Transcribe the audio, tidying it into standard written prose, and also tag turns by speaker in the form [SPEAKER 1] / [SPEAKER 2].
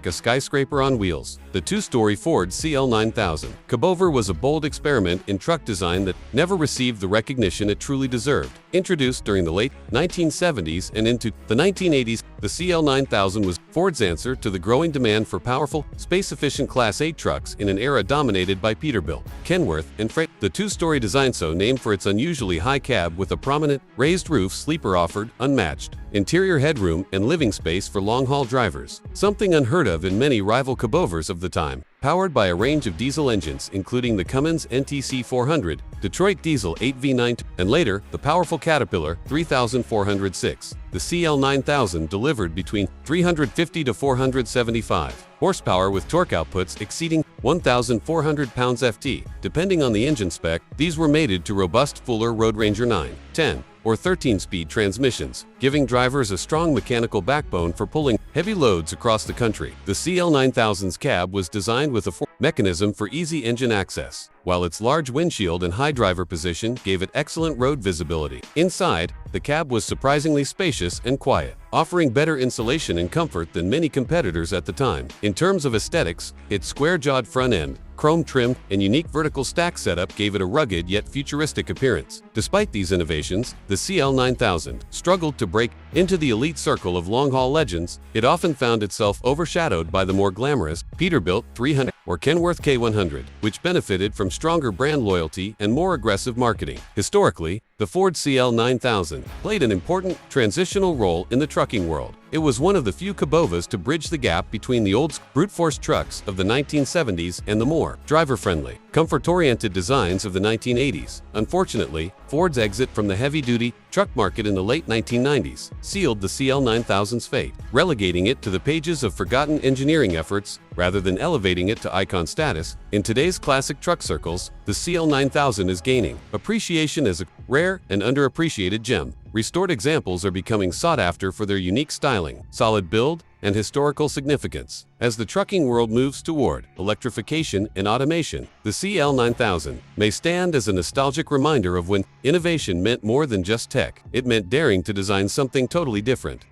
[SPEAKER 1] like a skyscraper on wheels. The two-story Ford CL9000. Cabover was a bold experiment in truck design that never received the recognition it truly deserved. Introduced during the late 1970s and into the 1980s, the CL9000 was Ford's answer to the growing demand for powerful, space-efficient Class 8 trucks in an era dominated by Peterbilt, Kenworth, and freight. The two-story design, so named for its unusually high cab with a prominent, raised roof sleeper, offered unmatched interior headroom and living space for long-haul drivers, something unheard of in many rival Cabovers of the time. Powered by a range of diesel engines including the Cummins NTC 400, Detroit Diesel 8V9, and later the powerful Caterpillar 3406, the CL9000 delivered between 350 to 475 horsepower with torque outputs exceeding 1,400 pounds-ft. Depending on the engine spec, these were mated to robust Fuller Road Ranger 9, 10, or 13-speed transmissions, giving drivers a strong mechanical backbone for pulling heavy loads across the country. The CL9000's cab was designed with a mechanism for easy engine access, while its large windshield and high driver position gave it excellent road visibility. Inside, the cab was surprisingly spacious and quiet, offering better insulation and comfort than many competitors at the time. In terms of aesthetics, its square-jawed front end, chrome trim, and unique vertical stack setup gave it a rugged yet futuristic appearance. Despite these innovations, the CL9000 struggled to break into the elite circle of long-haul legends. It often found itself overshadowed by the more glamorous Peterbilt 300 or Kenworth K100, which benefited from stronger brand loyalty and more aggressive marketing. Historically, the Ford CL9000 played an important transitional role in the trucking world. It was one of the few Cabovas to bridge the gap between the old brute force trucks of the 1970s and the more driver-friendly, comfort-oriented designs of the 1980s. Unfortunately, Ford's exit from the heavy-duty truck market in the late 1990s sealed the CL9000's fate, relegating it to the pages of forgotten engineering efforts rather than elevating it to icon status. In today's classic truck circles, the CL9000 is gaining appreciation as a rare and underappreciated gem. Restored examples are becoming sought after for their unique styling, solid build, and historical significance. As the trucking world moves toward electrification and automation, the CL9000 may stand as a nostalgic reminder of when innovation meant more than just tech. It meant daring to design something totally different.